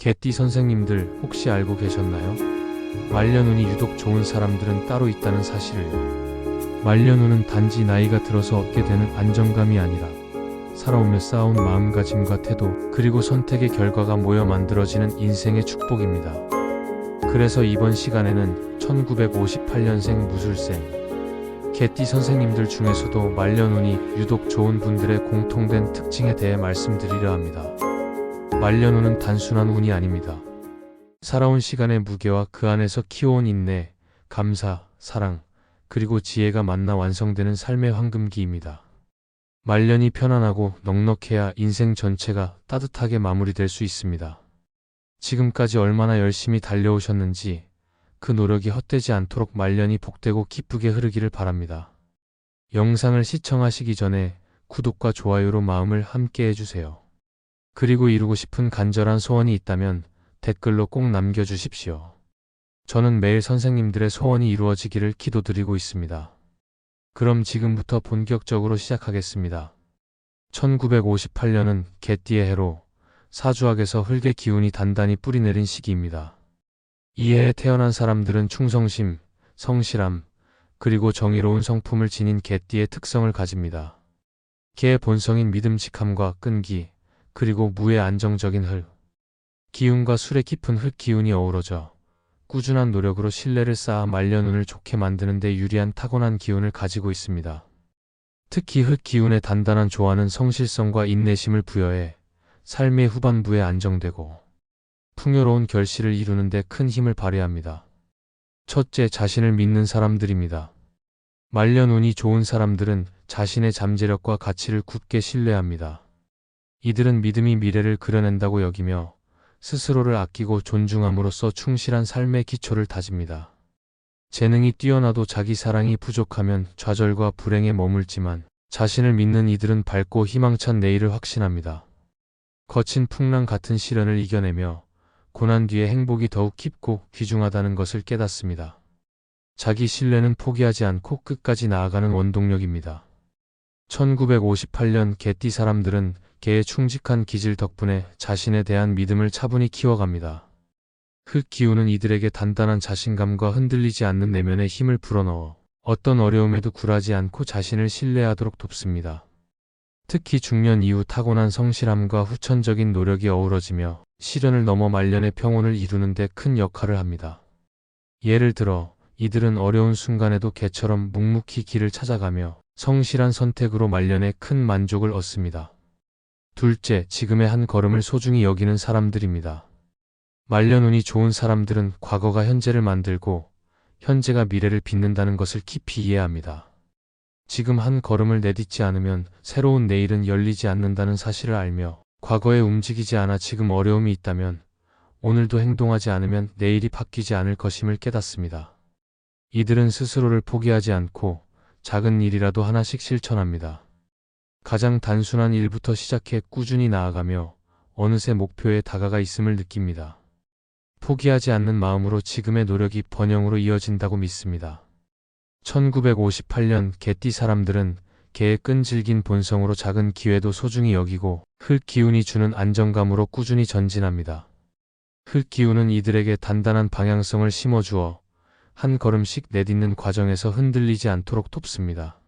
개띠 선생님들 혹시 알고 계셨나요? 말년운이 유독 좋은 사람들은 따로 있다는 사실을. 말년운은 단지 나이가 들어서 얻게 되는 안정감이 아니라 살아오며 쌓아온 마음가짐과 태도, 그리고 선택의 결과가 모여 만들어지는 인생의 축복입니다. 그래서 이번 시간에는 1958년생 무술생 개띠 선생님들 중에서도 말년운이 유독 좋은 분들의 공통된 특징에 대해 말씀드리려 합니다. 말년운은 단순한 운이 아닙니다. 살아온 시간의 무게와 그 안에서 키워온 인내, 감사, 사랑, 그리고 지혜가 만나 완성되는 삶의 황금기입니다. 말년이 편안하고 넉넉해야 인생 전체가 따뜻하게 마무리될 수 있습니다. 지금까지 얼마나 열심히 달려오셨는지 그 노력이 헛되지 않도록 말년이 복되고 기쁘게 흐르기를 바랍니다. 영상을 시청하시기 전에 구독과 좋아요로 마음을 함께 해주세요. 그리고 이루고 싶은 간절한 소원이 있다면 댓글로 꼭 남겨주십시오. 저는 매일 선생님들의 소원이 이루어지기를 기도드리고 있습니다. 그럼 지금부터 본격적으로 시작하겠습니다. 1958년은 개띠의 해로 사주학에서 흙의 기운이 단단히 뿌리내린 시기입니다. 이 해에 태어난 사람들은 충성심, 성실함, 그리고 정의로운 성품을 지닌 개띠의 특성을 가집니다. 개의 본성인 믿음직함과 끈기, 그리고 무의 안정적인 흙 기운과 술의 깊은 흙 기운이 어우러져 꾸준한 노력으로 신뢰를 쌓아 말년운을 좋게 만드는 데 유리한 타고난 기운을 가지고 있습니다. 특히 흙 기운의 단단한 조화는 성실성과 인내심을 부여해 삶의 후반부에 안정되고 풍요로운 결실을 이루는 데 큰 힘을 발휘합니다. 첫째, 자신을 믿는 사람들입니다. 말년운이 좋은 사람들은 자신의 잠재력과 가치를 굳게 신뢰합니다. 이들은 믿음이 미래를 그려낸다고 여기며 스스로를 아끼고 존중함으로써 충실한 삶의 기초를 다집니다. 재능이 뛰어나도 자기 사랑이 부족하면 좌절과 불행에 머물지만 자신을 믿는 이들은 밝고 희망찬 내일을 확신합니다. 거친 풍랑 같은 시련을 이겨내며 고난 뒤에 행복이 더욱 깊고 귀중하다는 것을 깨닫습니다. 자기 신뢰는 포기하지 않고 끝까지 나아가는 원동력입니다. 1958년 개띠 사람들은 개의 충직한 기질 덕분에 자신에 대한 믿음을 차분히 키워갑니다. 흙 기운은 이들에게 단단한 자신감과 흔들리지 않는 내면의 힘을 불어넣어 어떤 어려움에도 굴하지 않고 자신을 신뢰하도록 돕습니다. 특히 중년 이후 타고난 성실함과 후천적인 노력이 어우러지며 시련을 넘어 말년의 평온을 이루는 데 큰 역할을 합니다. 예를 들어 이들은 어려운 순간에도 개처럼 묵묵히 길을 찾아가며 성실한 선택으로 말년에 큰 만족을 얻습니다. 둘째, 지금의 한 걸음을 소중히 여기는 사람들입니다. 말년운이 좋은 사람들은 과거가 현재를 만들고 현재가 미래를 빚는다는 것을 깊이 이해합니다. 지금 한 걸음을 내딛지 않으면 새로운 내일은 열리지 않는다는 사실을 알며 과거에 움직이지 않아 지금 어려움이 있다면 오늘도 행동하지 않으면 내일이 바뀌지 않을 것임을 깨닫습니다. 이들은 스스로를 포기하지 않고 작은 일이라도 하나씩 실천합니다. 가장 단순한 일부터 시작해 꾸준히 나아가며 어느새 목표에 다가가 있음을 느낍니다. 포기하지 않는 마음으로 지금의 노력이 번영으로 이어진다고 믿습니다. 1958년 개띠 사람들은 개의 끈질긴 본성으로 작은 기회도 소중히 여기고 흙 기운이 주는 안정감으로 꾸준히 전진합니다. 흙 기운은 이들에게 단단한 방향성을 심어주어 한 걸음씩 내딛는 과정에서 흔들리지 않도록 돕습니다.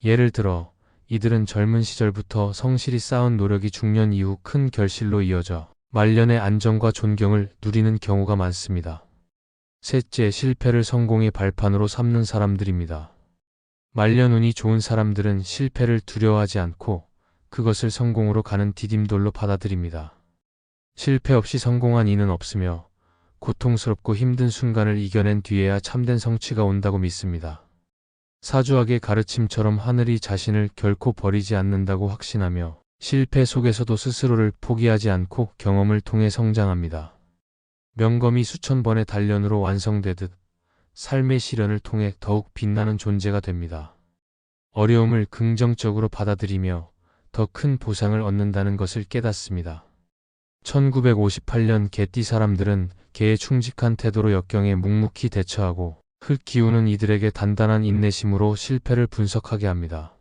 예를 들어 이들은 젊은 시절부터 성실히 쌓은 노력이 중년 이후 큰 결실로 이어져 말년의 안정과 존경을 누리는 경우가 많습니다. 셋째, 실패를 성공의 발판으로 삼는 사람들입니다. 말년운이 좋은 사람들은 실패를 두려워하지 않고 그것을 성공으로 가는 디딤돌로 받아들입니다. 실패 없이 성공한 이는 없으며 고통스럽고 힘든 순간을 이겨낸 뒤에야 참된 성취가 온다고 믿습니다. 사주학의 가르침처럼 하늘이 자신을 결코 버리지 않는다고 확신하며 실패 속에서도 스스로를 포기하지 않고 경험을 통해 성장합니다. 명검이 수천 번의 단련으로 완성되듯 삶의 시련을 통해 더욱 빛나는 존재가 됩니다. 어려움을 긍정적으로 받아들이며 더 큰 보상을 얻는다는 것을 깨닫습니다. 1958년 개띠 사람들은 개의 충직한 태도로 역경에 묵묵히 대처하고 흙 기운은 이들에게 단단한 인내심으로 실패를 분석하게 합니다.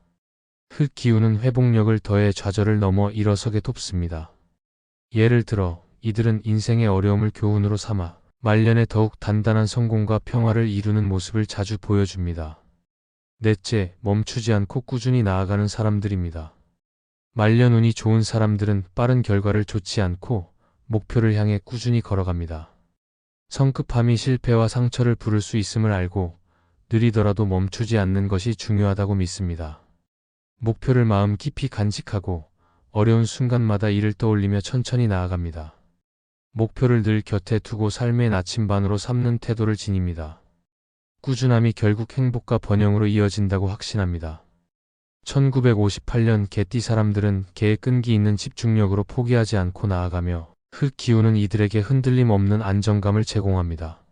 흙 기운은 회복력을 더해 좌절을 넘어 일어서게 돕습니다. 예를 들어 이들은 인생의 어려움을 교훈으로 삼아 말년에 더욱 단단한 성공과 평화를 이루는 모습을 자주 보여줍니다. 넷째, 멈추지 않고 꾸준히 나아가는 사람들입니다. 말년 운이 좋은 사람들은 빠른 결과를 좇지 않고 목표를 향해 꾸준히 걸어갑니다. 성급함이 실패와 상처를 부를 수 있음을 알고 느리더라도 멈추지 않는 것이 중요하다고 믿습니다. 목표를 마음 깊이 간직하고 어려운 순간마다 이를 떠올리며 천천히 나아갑니다. 목표를 늘 곁에 두고 삶의 나침반으로 삼는 태도를 지닙니다. 꾸준함이 결국 행복과 번영으로 이어진다고 확신합니다. 1958년 개띠 사람들은 개의 끈기 있는 집중력으로 포기하지 않고 나아가며 흙기운은 이들에게 흔들림 없는 안정감을 제공합니다.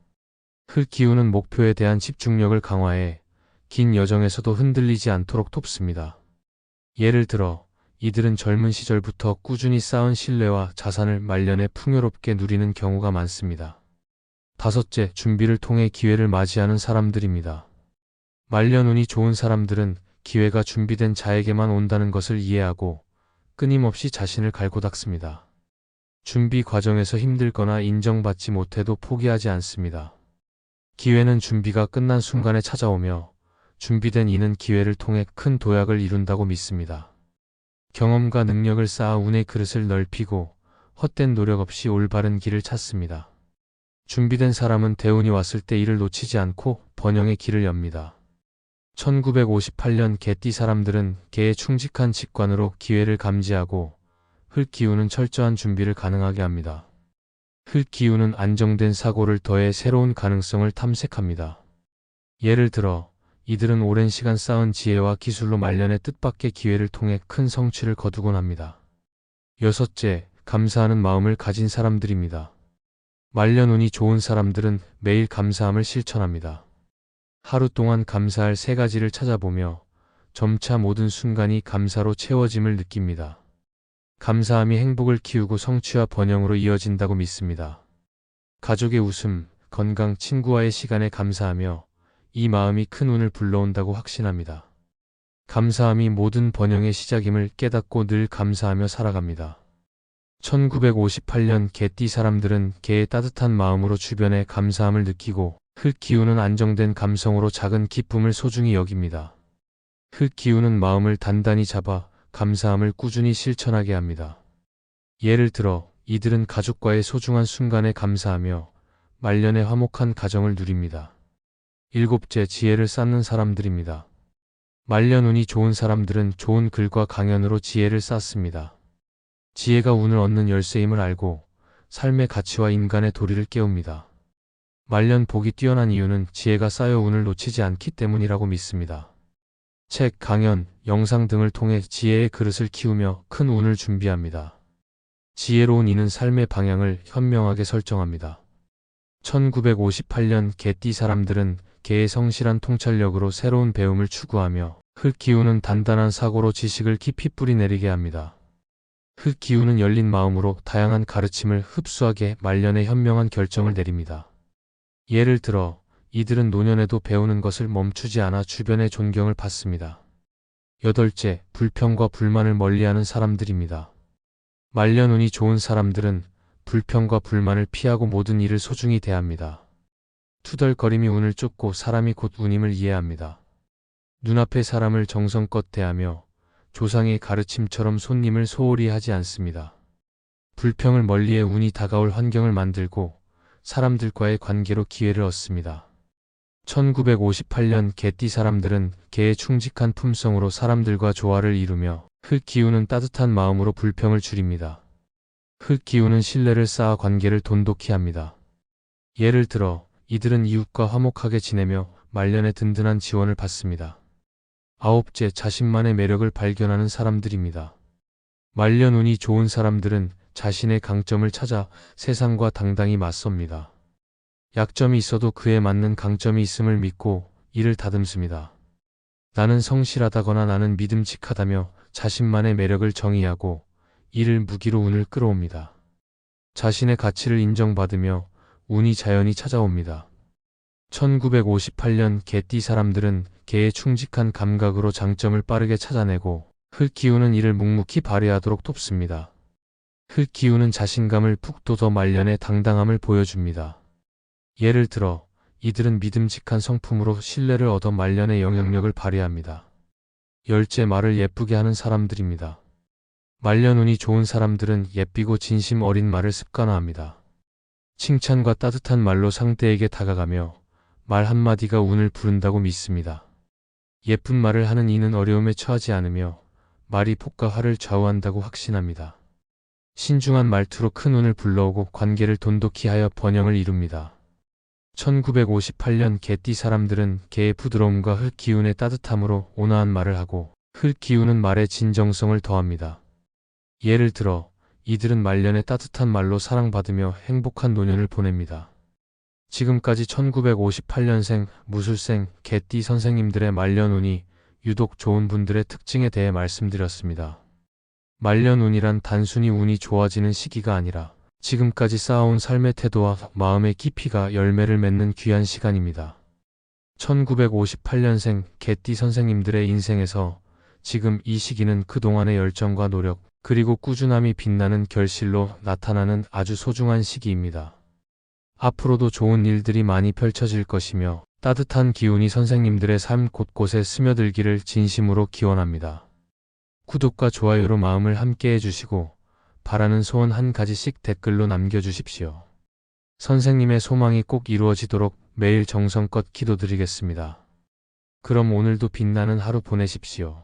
흙기운은 목표에 대한 집중력을 강화해 긴 여정에서도 흔들리지 않도록 돕습니다. 예를 들어 이들은 젊은 시절부터 꾸준히 쌓은 신뢰와 자산을 말년에 풍요롭게 누리는 경우가 많습니다. 다섯째, 준비를 통해 기회를 맞이하는 사람들입니다. 말년 운이 좋은 사람들은 기회가 준비된 자에게만 온다는 것을 이해하고 끊임없이 자신을 갈고 닦습니다. 준비 과정에서 힘들거나 인정받지 못해도 포기하지 않습니다. 기회는 준비가 끝난 순간에 찾아오며 준비된 이는 기회를 통해 큰 도약을 이룬다고 믿습니다. 경험과 능력을 쌓아 운의 그릇을 넓히고 헛된 노력 없이 올바른 길을 찾습니다. 준비된 사람은 대운이 왔을 때 이를 놓치지 않고 번영의 길을 엽니다. 1958년 개띠 사람들은 개의 충직한 직관으로 기회를 감지하고 흙기운은 철저한 준비를 가능하게 합니다. 흙기운은 안정된 사고를 더해 새로운 가능성을 탐색합니다. 예를 들어 이들은 오랜 시간 쌓은 지혜와 기술로 말년의 뜻밖의 기회를 통해 큰 성취를 거두곤 합니다. 여섯째, 감사하는 마음을 가진 사람들입니다. 말년 운이 좋은 사람들은 매일 감사함을 실천합니다. 하루 동안 감사할 3가지를 찾아보며 점차 모든 순간이 감사로 채워짐을 느낍니다. 감사함이 행복을 키우고 성취와 번영으로 이어진다고 믿습니다. 가족의 웃음, 건강, 친구와의 시간에 감사하며 이 마음이 큰 운을 불러온다고 확신합니다. 감사함이 모든 번영의 시작임을 깨닫고 늘 감사하며 살아갑니다. 1958년 개띠 사람들은 개의 따뜻한 마음으로 주변에 감사함을 느끼고 흙기운은 안정된 감성으로 작은 기쁨을 소중히 여깁니다. 흙기운은 마음을 단단히 잡아 감사함을 꾸준히 실천하게 합니다. 예를 들어 이들은 가족과의 소중한 순간에 감사하며 말년의 화목한 가정을 누립니다. 일곱째, 지혜를 쌓는 사람들입니다. 말년 운이 좋은 사람들은 좋은 글과 강연으로 지혜를 쌓습니다. 지혜가 운을 얻는 열쇠임을 알고 삶의 가치와 인간의 도리를 깨웁니다. 말년 복이 뛰어난 이유는 지혜가 쌓여 운을 놓치지 않기 때문이라고 믿습니다. 책, 강연, 영상 등을 통해 지혜의 그릇을 키우며 큰 운을 준비합니다. 지혜로운 이는 삶의 방향을 현명하게 설정합니다. 1958년 개띠 사람들은 개의 성실한 통찰력으로 새로운 배움을 추구하며 흙기운은 단단한 사고로 지식을 깊이 뿌리내리게 합니다. 흙기운은 열린 마음으로 다양한 가르침을 흡수하게 말년에 현명한 결정을 내립니다. 예를 들어 이들은 노년에도 배우는 것을 멈추지 않아 주변의 존경을 받습니다. 여덟째, 불평과 불만을 멀리하는 사람들입니다. 말년 운이 좋은 사람들은 불평과 불만을 피하고 모든 일을 소중히 대합니다. 투덜거림이 운을 쫓고 사람이 곧 운임을 이해합니다. 눈앞의 사람을 정성껏 대하며 조상의 가르침처럼 손님을 소홀히 하지 않습니다. 불평을 멀리해 운이 다가올 환경을 만들고 사람들과의 관계로 기회를 얻습니다. 1958년 개띠 사람들은 개의 충직한 품성으로 사람들과 조화를 이루며 흙기운은 따뜻한 마음으로 불평을 줄입니다. 흙기운은 신뢰를 쌓아 관계를 돈독히 합니다. 예를 들어 이들은 이웃과 화목하게 지내며 말년에 든든한 지원을 받습니다. 아홉째, 자신만의 매력을 발견하는 사람들입니다. 말년 운이 좋은 사람들은 자신의 강점을 찾아 세상과 당당히 맞섭니다. 약점이 있어도 그에 맞는 강점이 있음을 믿고 이를 다듬습니다. 나는 성실하다거나 나는 믿음직하다며 자신만의 매력을 정의하고 이를 무기로 운을 끌어옵니다. 자신의 가치를 인정받으며 운이 자연히 찾아옵니다. 1958년 개띠 사람들은 개의 충직한 감각으로 장점을 빠르게 찾아내고 흙기운은 이를 묵묵히 발휘하도록 돕습니다. 흙기운은 자신감을 푹 돋워 말년의 당당함을 보여줍니다. 예를 들어 이들은 믿음직한 성품으로 신뢰를 얻어 말년의 영향력을 발휘합니다. 열째, 말을 예쁘게 하는 사람들입니다. 말년 운이 좋은 사람들은 예삐고 진심 어린 말을 습관화합니다. 칭찬과 따뜻한 말로 상대에게 다가가며 말 한마디가 운을 부른다고 믿습니다. 예쁜 말을 하는 이는 어려움에 처하지 않으며 말이 폭과 화를 좌우한다고 확신합니다. 신중한 말투로 큰 운을 불러오고 관계를 돈독히 하여 번영을 이룹니다. 1958년 개띠 사람들은 개의 부드러움과 흙기운의 따뜻함으로 온화한 말을 하고 흙기운은 말의 진정성을 더합니다. 예를 들어 이들은 말년에 따뜻한 말로 사랑받으며 행복한 노년을 보냅니다. 지금까지 1958년생 무술생 개띠 선생님들의 말년 운이 유독 좋은 분들의 특징에 대해 말씀드렸습니다. 말년 운이란 단순히 운이 좋아지는 시기가 아니라 지금까지 쌓아온 삶의 태도와 마음의 깊이가 열매를 맺는 귀한 시간입니다. 1958년생 개띠 선생님들의 인생에서 지금 이 시기는 그동안의 열정과 노력, 그리고 꾸준함이 빛나는 결실로 나타나는 아주 소중한 시기입니다. 앞으로도 좋은 일들이 많이 펼쳐질 것이며 따뜻한 기운이 선생님들의 삶 곳곳에 스며들기를 진심으로 기원합니다. 구독과 좋아요로 마음을 함께 해주시고 바라는 소원 한 가지씩 댓글로 남겨주십시오. 선생님의 소망이 꼭 이루어지도록 매일 정성껏 기도드리겠습니다. 그럼 오늘도 빛나는 하루 보내십시오.